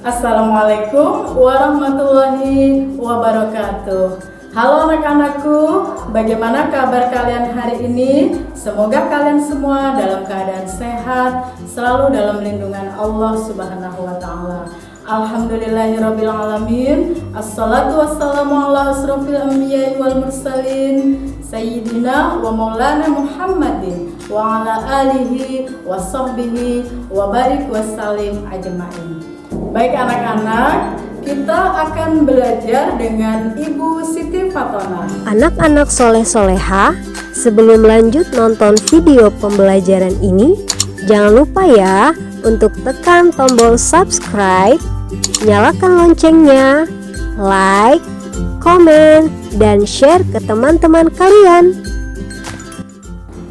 Assalamualaikum warahmatullahi wabarakatuh. Halo anak-anakku, bagaimana kabar kalian hari ini? Semoga kalian semua dalam keadaan sehat, selalu dalam lindungan Allah Subhanahu wa Ta'ala. Alhamdulillahirabbil alamin. Assalatu wassalamu ala asrofil anbiya'i wal mursalin Sayyidina wa maulana Muhammadin wa ala alihi wa sahbihi wa barik wassalim ajma'in. Baik anak-anak, kita akan belajar dengan Ibu Siti Fatona. Anak-anak soleh-soleha, sebelum lanjut nonton video pembelajaran ini, jangan lupa ya untuk tekan tombol subscribe, nyalakan loncengnya, like, komen, dan share ke teman-teman kalian.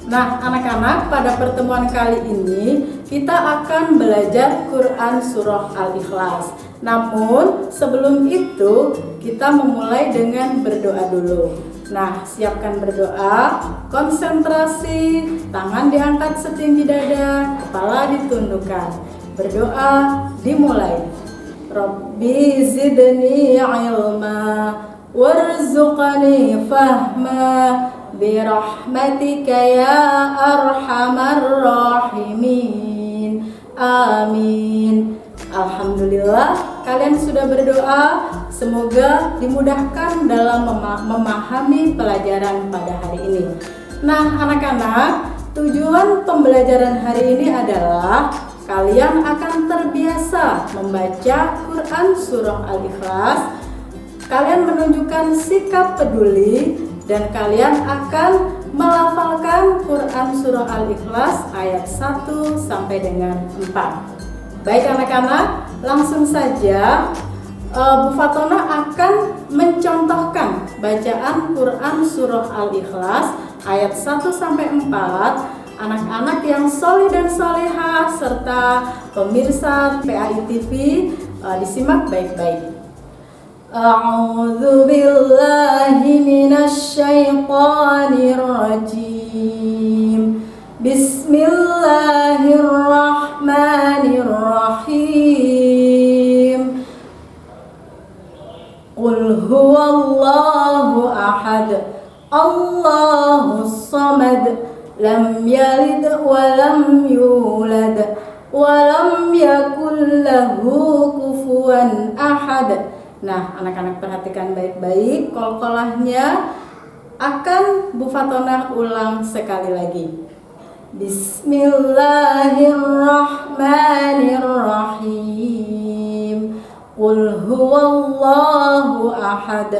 Nah anak-anak, pada pertemuan kali ini kita akan belajar Quran Surah Al-Ikhlas. Namun sebelum itu kita memulai dengan berdoa dulu. Nah siapkan berdoa, konsentrasi, tangan diangkat setinggi dada, kepala ditundukkan. Berdoa dimulai. Rabbi zidni ilma warzuqni fahma birahmatika ya arhamar rahimin. Amin. Alhamdulillah kalian sudah berdoa. Semoga dimudahkan dalam memahami pelajaran pada hari ini. Nah anak-anak, tujuan pembelajaran hari ini adalah kalian akan terbiasa membaca Quran Surah Al-Ikhlas. Kalian menunjukkan sikap peduli dan kalian akan melafalkan Quran Surah Al-Ikhlas ayat 1 sampai dengan 4. Baik anak-anak, langsung saja Bu Fatona akan mencontohkan bacaan Quran Surah Al-Ikhlas ayat 1 sampai 4. Anak-anak yang soleh dan solehah serta pemirsa PAI TV disimak baik-baik. A'udzu billahi minasy syaithanir rajim. Bismillahirrahmanirrahim. Qul huwallahu ahad, Allahus samad, lam yalid wa lam yulad wa lam yakul lahu kufuwan ahad. Nah, anak-anak perhatikan baik-baik, qalqalahnya akan Bu Fatona ulang sekali lagi. Bismillahirrahmanirrahim. Qul huwallahu ahad,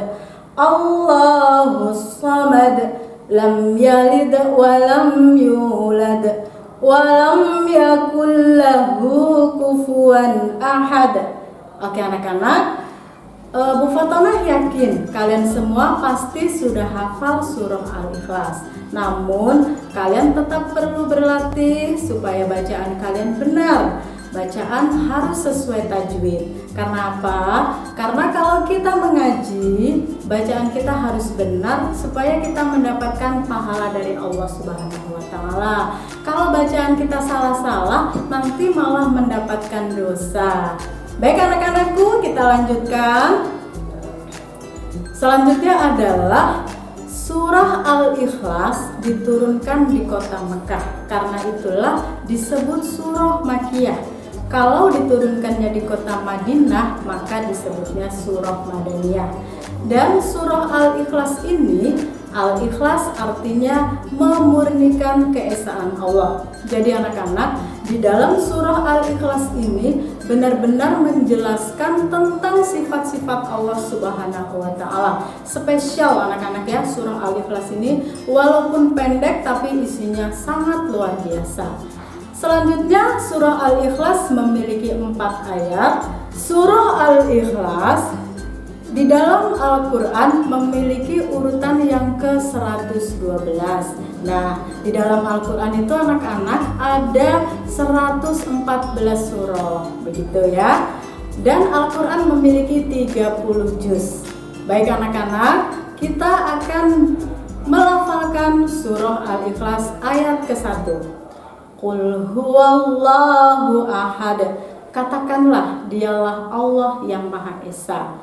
Allahus samad, lam yalid wa lam yulad wa lam yakul lahu kufuwan ahad. Oke anak-anak, Bu Fatona yakin kalian semua pasti sudah hafal surah Al-Ikhlas. Namun kalian tetap perlu berlatih supaya bacaan kalian benar. Bacaan harus sesuai tajwid. Karena apa? Karena kalau kita mengaji, bacaan kita harus benar supaya kita mendapatkan pahala dari Allah Subhanahu wa Ta'ala. Kalau bacaan kita salah-salah, nanti malah mendapatkan dosa. Baik anak-anakku, kita lanjutkan. Selanjutnya adalah surah Al-Ikhlas diturunkan di kota Mekah. Karena itulah disebut surah Makkiyah. Kalau diturunkannya di kota Madinah, maka disebutnya surah Madaniyah. Dan surah Al-Ikhlas ini, Al-Ikhlas artinya memurnikan keesaan Allah. Jadi anak-anak, di dalam surah Al-Ikhlas ini benar-benar menjelaskan tentang sifat-sifat Allah Subhanahu wa Ta'ala. Spesial anak-anak ya, surah Al-Ikhlas ini walaupun pendek tapi isinya sangat luar biasa. Selanjutnya surah Al-Ikhlas memiliki 4 ayat. Surah Al-Ikhlas di dalam Al-Quran memiliki urutan yang ke-112. Nah, di dalam Al-Quran itu anak-anak ada 114 surah, begitu ya. Dan Al-Quran memiliki 30 juz. Baik anak-anak, kita akan melafalkan surah Al-Ikhlas ayat ke-1. Qul huwallahu ahad, katakanlah dialah Allah yang Maha Esa.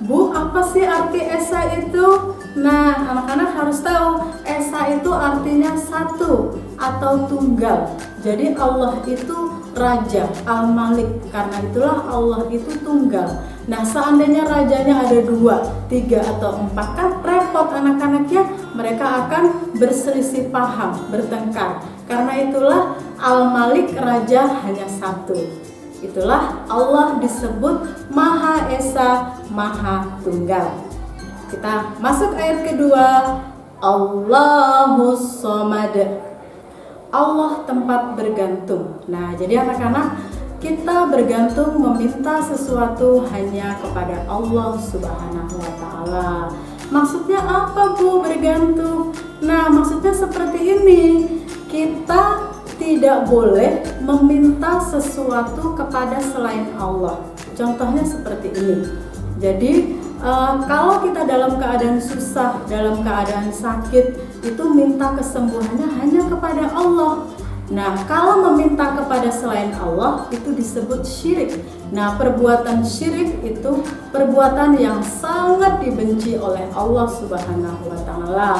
Bu, apa sih arti Esa itu? Nah, anak-anak harus tahu, Esa itu artinya satu atau tunggal. Jadi Allah itu Raja, Al-Malik. Karena itulah Allah itu tunggal. Nah, seandainya rajanya ada 2, 3, atau 4, kan repot anak-anaknya. Mereka akan berselisih paham, bertengkar. Karena itulah Al-Malik, Raja hanya satu. Itulah Allah disebut Maha Esa, Maha Tunggal. Kita masuk ayat kedua. Allahus Somad. Allah tempat bergantung. Nah, jadi anak-anak, kita bergantung meminta sesuatu hanya kepada Allah Subhanahu wa Ta'ala. Maksudnya apa, Bu, bergantung? Nah, maksudnya seperti ini. Kita tidak boleh meminta sesuatu kepada selain Allah. Contohnya seperti ini. Jadi kalau kita dalam keadaan susah, dalam keadaan sakit, itu minta kesembuhannya hanya kepada Allah. Nah, kalau meminta kepada selain Allah itu disebut syirik. Nah, perbuatan syirik itu perbuatan yang sangat dibenci oleh Allah Subhanahu wa Ta'ala.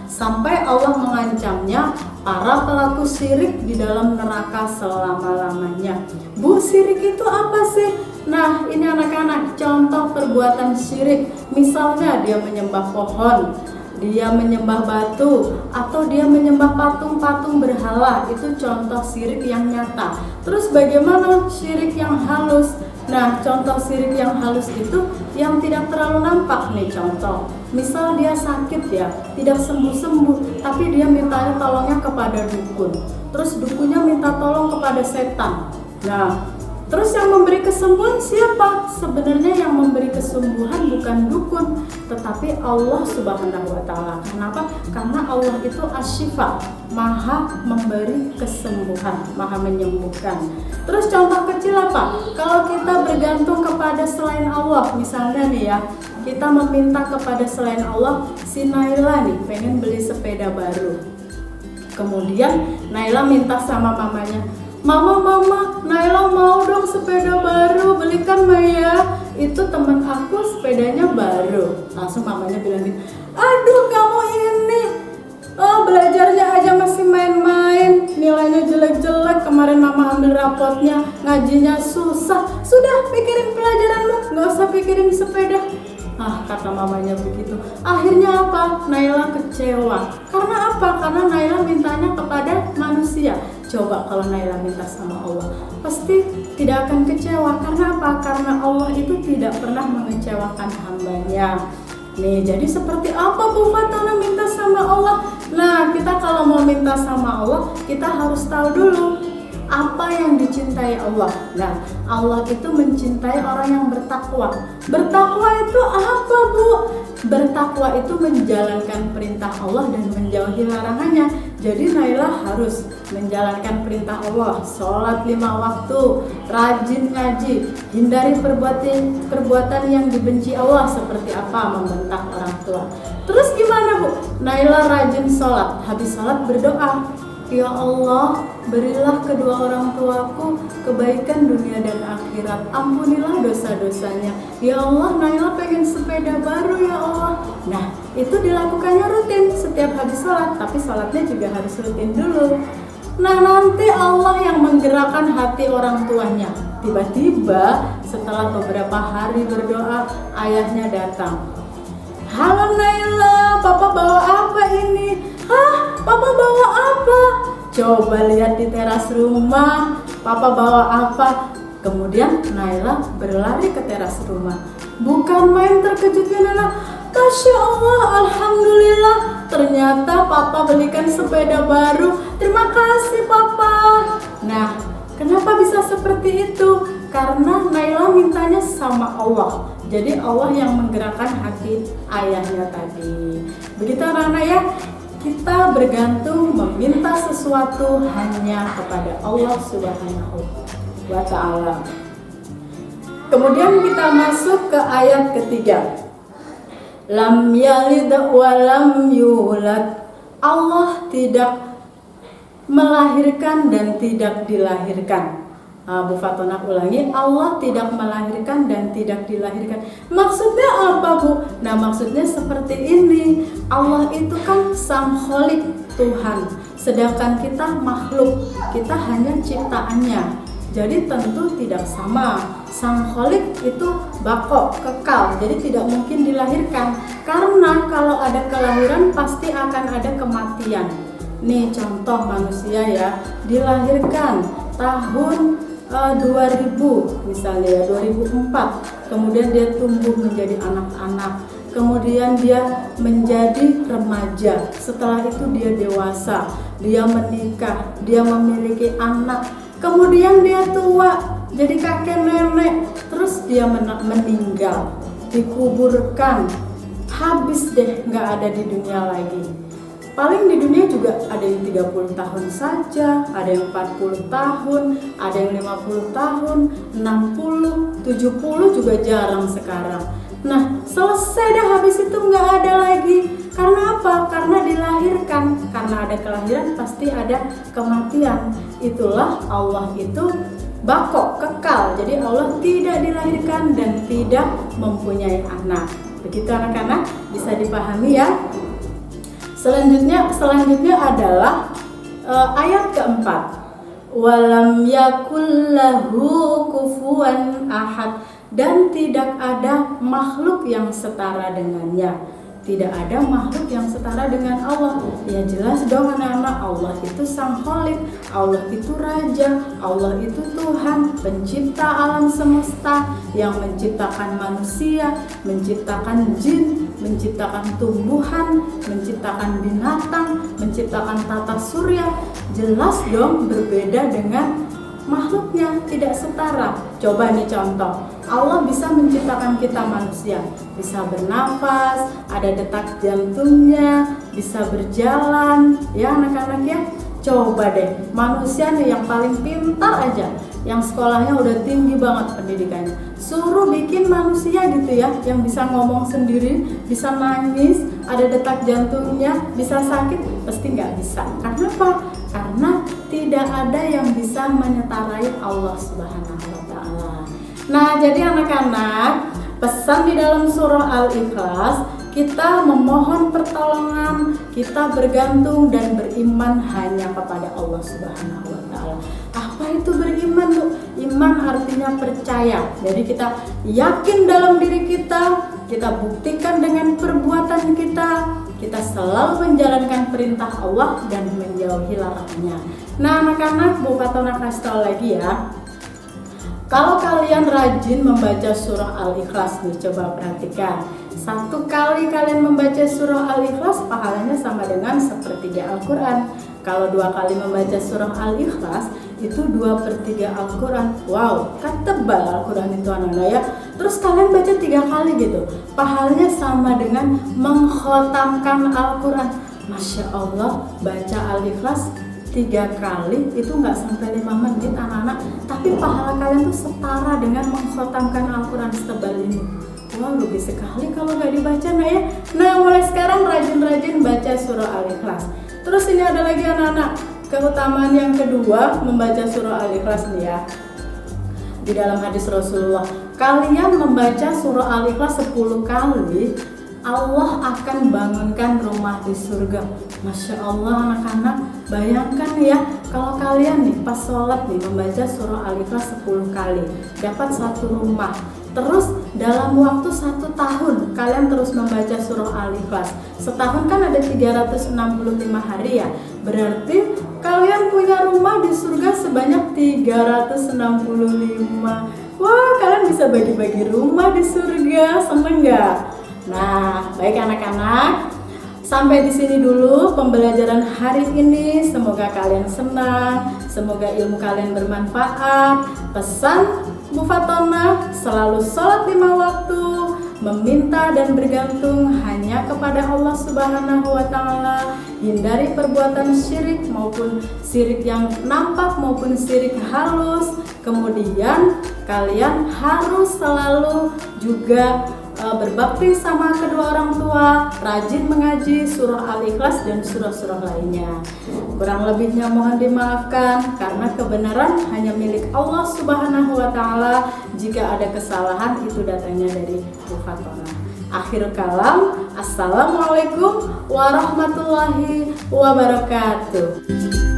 Sampai Allah mengancamnya para pelaku syirik di dalam neraka selama-lamanya. Bu, syirik itu apa sih? Nah, ini anak-anak, contoh perbuatan syirik. Misalnya dia menyembah pohon, dia menyembah batu, atau dia menyembah patung-patung berhala. Itu contoh syirik yang nyata. Terus bagaimana syirik yang halus? Nah, contoh syirik yang halus itu yang tidak terlalu nampak nih. Contoh, misal dia sakit ya, tidak sembuh-sembuh, tapi dia mintanya tolongnya kepada dukun. Terus dukunnya minta tolong kepada setan. Nah, terus yang memberi kesembuhan siapa? Sebenarnya yang memberi kesembuhan bukan dukun, tetapi Allah Subhanahu wa Ta'ala. Kenapa? Karena Allah itu Asy-Syifa, Maha memberi kesembuhan, Maha menyembuhkan. Terus contoh kecil apa? Kalau kita bergantung kepada selain Allah, misalnya nih ya, kita meminta kepada selain Allah, si Naila nih pengen beli sepeda baru. Kemudian Naila minta sama mamanya, Mama, Naila mau dong sepeda baru, belikan Maya. Itu teman aku sepedanya baru. Langsung mamanya bilang gitu, aduh kamu ini, belajarnya aja masih main-main, nilainya jelek-jelek, kemarin mama ambil rapotnya, ngajinya susah. Sudah, pikirin pelajaranmu, gak usah pikirin sepeda. Kata mamanya begitu. Akhirnya apa? Naila kecewa. Karena apa? Karena Naila mintanya kepada manusia. Coba kalau Naila minta sama Allah, pasti tidak akan kecewa. Karena apa? Karena Allah itu tidak pernah mengecewakan hambanya. Nih, jadi seperti apa Bu Fatana minta sama Allah? Nah, kita kalau mau minta sama Allah, kita harus tahu dulu apa yang dicintai Allah. Nah, Allah itu mencintai orang yang bertakwa. Bertakwa itu apa, Bu? Bertakwa itu menjalankan perintah Allah dan menjauhi larangannya. Jadi Naila harus menjalankan perintah Allah, sholat 5 waktu, rajin ngaji, hindari perbuatan yang dibenci Allah. Seperti apa? Membentak orang tua. Terus gimana, Bu? Naila rajin sholat, habis sholat berdoa, Ya Allah, berilah kedua orang tuaku kebaikan dunia dan akhirat. Ampunilah dosa-dosanya. Ya Allah, Naila pengen sepeda baru ya Allah. Nah, itu dilakukannya rutin setiap habis sholat. Tapi sholatnya juga harus rutin dulu. Nah, nanti Allah yang menggerakkan hati orang tuanya. Tiba-tiba setelah beberapa hari berdoa, ayahnya datang. Halo Naila, Papa bawa apa ini? Hah, Papa bawa apa? Coba lihat di teras rumah, Papa bawa apa? Kemudian Naila berlari ke teras rumah. Bukan main terkejutnya Naila. Masya Allah, Alhamdulillah, ternyata Papa belikan sepeda baru. Terima kasih Papa. Nah, kenapa bisa seperti itu? Karena Naila mintanya sama Allah. Jadi Allah yang menggerakkan hati ayahnya tadi. Begitu anak-anak ya. Kita bergantung meminta sesuatu hanya kepada Allah Subhanahu wa Ta'ala. Kemudian kita masuk ke ayat ketiga. Lam yalid wa lam yulad. Allah tidak melahirkan dan tidak dilahirkan. Bu Fatona ulangi, Allah tidak melahirkan dan tidak dilahirkan. Maksudnya apa, Bu? Nah, maksudnya seperti ini. Allah itu kan Sang Kholik, Tuhan. Sedangkan kita makhluk, kita hanya ciptaannya. Jadi tentu tidak sama. Sang Kholik itu bako, kekal, jadi tidak mungkin dilahirkan. Karena kalau ada kelahiran pasti akan ada kematian. Nih contoh manusia ya, dilahirkan tahun 2000 misalnya ya, 2004, kemudian dia tumbuh menjadi anak-anak, kemudian dia menjadi remaja, setelah itu dia dewasa, dia menikah, dia memiliki anak, kemudian dia tua jadi kakek nenek, terus dia meninggal, dikuburkan, habis deh, nggak ada di dunia lagi. Paling di dunia juga ada yang 30 tahun saja, ada yang 40 tahun, ada yang 50 tahun, 60, 70 juga jarang sekarang. Nah, selesai dah, habis itu nggak ada lagi. Karena apa? Karena dilahirkan. Karena ada kelahiran pasti ada kematian. Itulah Allah itu bako, kekal. Jadi Allah tidak dilahirkan dan tidak mempunyai anak. Begitu anak-anak, bisa dipahami ya. Selanjutnya adalah ayat keempat. Walam yakul lahu kufuwan ahad, dan tidak ada makhluk yang setara dengannya. Tidak ada makhluk yang setara dengan Allah. Ya jelas dong anak-anak, Allah itu Sang Kholik, Allah itu Raja, Allah itu Tuhan, pencipta alam semesta, yang menciptakan manusia, menciptakan jin, menciptakan tumbuhan, menciptakan binatang, menciptakan tata surya. Jelas dong berbeda dengan makhluknya, tidak setara. Coba nih contoh, Allah bisa menciptakan kita manusia, bisa bernafas, ada detak jantungnya, bisa berjalan, ya anak-anak ya. Coba deh, manusia nih yang paling pintar aja, yang sekolahnya udah tinggi banget pendidikannya, suruh bikin manusia gitu ya, yang bisa ngomong sendiri, bisa nangis, ada detak jantungnya, bisa sakit, pasti nggak bisa. Karena apa? Karena tidak ada yang bisa menyetarai Allah Subhanahu wa Ta'ala. Nah, jadi anak-anak, pesan di dalam surah Al-Ikhlas, kita memohon pertolongan, kita bergantung dan beriman hanya kepada Allah Subhanahu wa Ta'ala. Apa itu beriman, Bu? Iman artinya percaya. Jadi kita yakin dalam diri kita buktikan dengan perbuatan kita selalu menjalankan perintah Allah dan menjauhi larangannya. Nah anak-anak, Bu Fatona kasih tahu lagi ya. Kalau kalian rajin membaca surah Al-Ikhlas nih, coba perhatikan. 1 kali kalian membaca surah Al-Ikhlas, pahalanya sama dengan sepertiga Al-Quran. Kalau 2 kali membaca surah Al-Ikhlas, itu 2/3 Al-Quran. Wow, kan tebal Al-Quran itu anak-anak ya. Terus kalian baca 3 kali gitu, pahalanya sama dengan mengkhotamkan Al-Quran. Masya Allah, baca Al-Ikhlas 3 kali itu nggak sampai 5 menit anak-anak, tapi pahala kalian tuh setara dengan mengkhotamkan Al-Quran setebal ini. Wah, rugi sekali kalau nggak dibaca, nah ya. Nah, mulai sekarang rajin-rajin baca surah Al-Ikhlas. Terus ini ada lagi anak-anak, keutamaan yang kedua membaca surah Al-Ikhlas nih ya. Di dalam hadis Rasulullah, kalian membaca surah Al-Ikhlas 10 kali, Allah akan bangunkan rumah di surga. Masya Allah anak-anak, bayangkan ya, kalau kalian nih pas sholat nih membaca surah Al-Ikhlas 10 kali, dapat 1 rumah. Terus dalam waktu 1 tahun kalian terus membaca surah Al-Ikhlas. Setahun kan ada 365 hari ya. Berarti kalian punya rumah di surga sebanyak 365. Wah, kalian bisa bagi-bagi rumah di surga, seneng nggak? Nah, baik anak-anak, sampai di sini dulu pembelajaran hari ini. Semoga kalian senang, semoga ilmu kalian bermanfaat. Pesan Bu Fatona, selalu sholat 5 waktu, meminta dan bergantung hanya kepada Allah Subhanahu wa Ta'ala. Hindari perbuatan syirik, maupun syirik yang nampak maupun syirik halus. Kemudian kalian harus selalu juga berbakti sama kedua orang tua, rajin mengaji surah Al-Ikhlas dan surah-surah lainnya. Kurang lebihnya mohon dimaafkan karena kebenaran hanya milik Allah Subhanahu wa Ta'ala. Jika ada kesalahan itu datangnya dari Bu Fatonah. Akhir kalam, assalamualaikum warahmatullahi wabarakatuh.